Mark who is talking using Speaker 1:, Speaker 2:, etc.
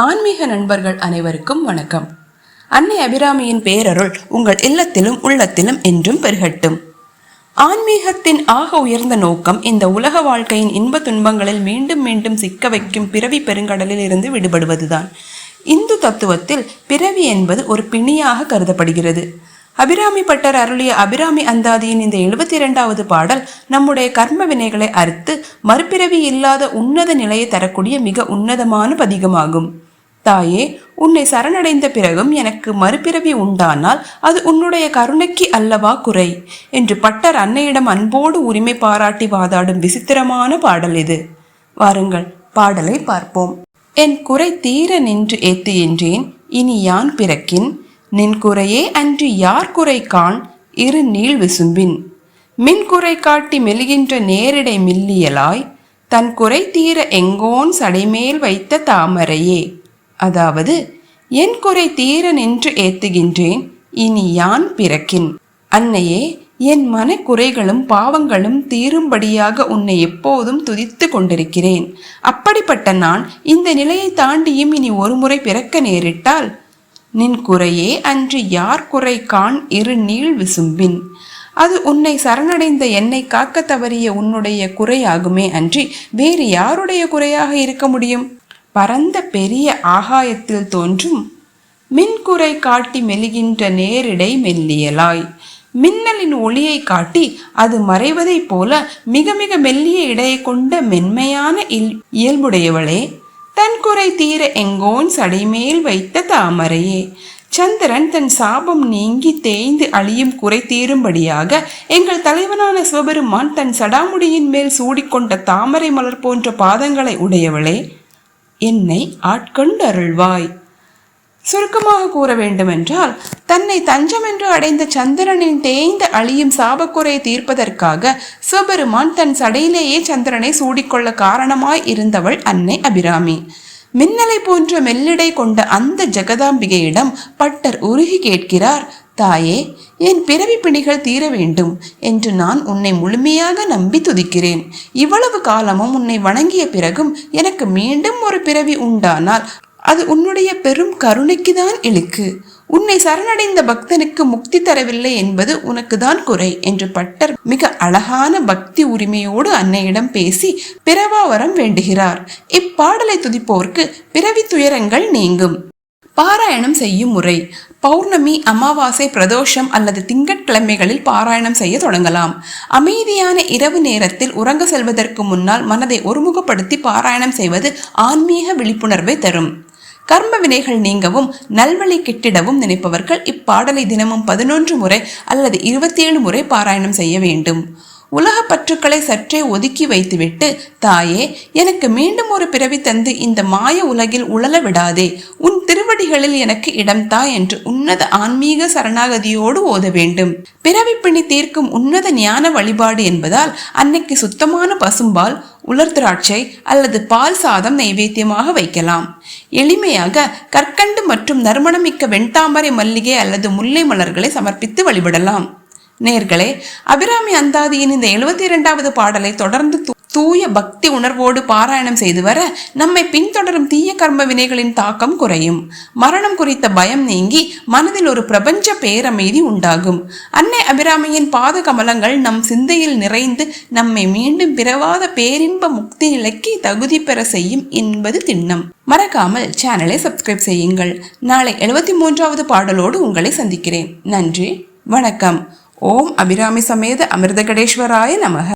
Speaker 1: ஆன்மீக நண்பர்கள் அனைவருக்கும் வணக்கம். அன்னை அபிராமியின் பேரருள் உங்கள் இல்லத்திலும் உள்ளத்திலும் என்றும் பெருகட்டும். ஆன்மீகத்தின் ஆக உயர்ந்த நோக்கம் இந்த உலக வாழ்க்கையின் இன்ப துன்பங்களில் மீண்டும் மீண்டும் சிக்க வைக்கும் பிறவி பெருங்கடலில் இருந்து விடுபடுவதுதான். இந்து தத்துவத்தில் பிறவி என்பது ஒரு பிணியாக கருதப்படுகிறது. அபிராமி பட்டர் அருளிய அபிராமி அந்தாதியின் இந்த 72வது பாடல் நம்முடைய கர்ம வினைகளை அறுத்து மறுபிறவி இல்லாத உன்னத நிலையை தரக்கூடிய மிக உன்னதமான பதிகமாகும். தாயே, உன்னை சரணடைந்த பிறகும் எனக்கு மறுபிறவி உண்டானால் அது உன்னுடைய கருணைக்கு அல்லவா குறை என்று பட்டர் அன்னையிடம் அன்போடு உரிமை பாராட்டி வாதாடும் விசித்திரமான பாடல் இது. வாருங்கள் பாடலை பார்ப்போம். என் குறை தீர நின்று ஏத்து என்றேன், இனி யான் பிறக்கின், நின் குறையே அன்று யார் குறை காண் இரு நீள் விசும்பின், மின் குறை காட்டி மெல்கின்ற நேரிடை மில்லியலாய், தன் குறை தீர எங்கோன் சடைமேல் வைத்த தாமரையே. அதாவது, என் குறை தீர நின்று ஏத்துகின்றேன், இனி யான் பிறக்கின். அன்னையே, என் மன குறைகளும் பாவங்களும் தீரும்படியாக உன்னை எப்போதும் துதித்து கொண்டிருக்கிறேன். அப்படிப்பட்ட நான் இந்த நிலையை தாண்டியும் இனி ஒருமுறை பிறக்க நேரிட்டால், நின் குறையே அன்று யார் குறை காண் இரு நீள் விசும்பின், அது உன்னை சரணடைந்த என்னை காக்க தவறிய உன்னுடைய குறையாகுமே அன்றி வேறு யாருடைய குறையாக இருக்க முடியும்? பரந்த பெரிய ஆகாயத்தில் தோன்றும் மின்குறை காட்டி மெல்கின்ற நேரிடை மெல்லியலாய், மின்னலின் ஒளியை காட்டி அது மறைவதை போல மிக மிக மெல்லிய இடையை கொண்ட மென்மையான இயல்புடையவளே, தன் குறை தீர எங்கோன் சடைமேல் வைத்த தாமரையே. சந்திரன் தன் சாபம் நீங்கி தேய்ந்து அழியும் குறை தீரும்படியாக எங்கள் தலைவனான சிவபெருமான் தன் சடாமுடியின் மேல் சூடிக்கொண்ட தாமரை மலர் போன்ற பாதங்களை உடையவளே, என்னை ஆட்கொண்டு அருள்வாய். சுருக்கமாக கூற வேண்டுமென்றால், தன்னை தஞ்சம் என்று அடைந்த சந்திரனின் தேய்ந்த அழியும் சாபக்குறையை தீர்ப்பதற்காக சிவபெருமான் தன் சடையிலேயே சந்திரனை சூடிக்கொள்ள காரணமாய் இருந்தவள் அன்னை அபிராமி. மின்னலை போன்ற மெல்லிடை கொண்ட அந்த ஜெகதாம்பிகையிடம் பட்டர் உருகி கேட்கிறார், தாயே, என் பிறவி பிணிகள் தீர வேண்டும் என்று நான் உன்னை முழுமையாக நம்பி துதிக்கிறேன். இவ்வளவு காலமும் உன்னை வணங்கிய பிறகும் எனக்கு மீண்டும் ஒரு பிறவி உண்டானால் அது உன்னுடைய பெரும் கருணைக்குதான் இழுக்கு. உன்னை சரணடைந்த பக்தனுக்கு முக்தி தரவில்லை என்பது உனக்கு தான் குறை என்று பட்டர் மிக அழகான பக்தி உரிமையோடு அன்னையிடம் பேசி பிறவாவரம் வேண்டுகிறார். இப்பாடலை துதிப்போருக்கு பிறவி துயரங்கள் நீங்கும். பாராயணம் செய்யும் முறை: பௌர்ணமி, அமாவாசை, பிரதோஷம் அல்லது திங்கட்கிழமைகளில் பாராயணம் செய்ய தொடங்கலாம். அமைதியான இரவு நேரத்தில் உறங்க செல்வதற்கு முன்னால் மனதை ஒருமுகப்படுத்தி பாராயணம் செய்வது ஆன்மீக விழிப்புணர்வை தரும். கர்ம வினைகள் நீங்கவும் நல்வழி கிட்டிடவும் நினைப்பவர்கள் இப்பாடலை தினமும் 11 முறை அல்லது 27 முறை பாராயணம் செய்ய வேண்டும். உலக பற்றுக்களை சற்றே ஒதுக்கி வைத்துவிட்டு, தாயே, எனக்கு மீண்டும் ஒரு பிறவி தந்து இந்த மாய உலகில் உழல விடாதே, உன் திருவடிகளில் எனக்கு இடம்தா என்று உன்னத ஆன்மீக சரணாகதியோடு ஓத வேண்டும். பிறவி பிணி தீர்க்கும் உன்னத ஞான வழிபாடு என்பதால் அன்னைக்கு சுத்தமான பசும்பால், உலர் திராட்சை அல்லது பால் சாதம் நைவேத்தியமாக வைக்கலாம். எளிமையாக கற்கண்டு மற்றும் நறுமணமிக்க வெண்தாமரை, மல்லிகை அல்லது முல்லை மலர்களை சமர்ப்பித்து வழிபடலாம். நேர்களே, அபிராமி அந்தாதியின் இந்த 72வது பாடலை தொடர்ந்து தூய பக்தி உணர்வோடு பாராயணம் செய்து வர நம்மை பின்தொடரும் தீய கர்ம வினைகளின் தாக்கம் குறையும். மரணம் குறித்த பயம் நீங்கி மனதில் ஒரு பிரபஞ்ச பேரமைதி உண்டாகும். அன்னை அபிராமியின் பாத கமலங்கள் நம் சிந்தையில் நிறைந்து நம்மை மீண்டும் பிறவாத பேரின்ப முக்தி நிலைக்கு தகுதி பெற செய்யும் என்பது திண்ணம். மறக்காமல் சேனலை சப்ஸ்கிரைப் செய்யுங்கள். நாளை 73வது பாடலோடு உங்களை சந்திக்கிறேன். நன்றி, வணக்கம். ஓம் அபிராமி சமேத அமிர்தகடேஸ்வராய நமக.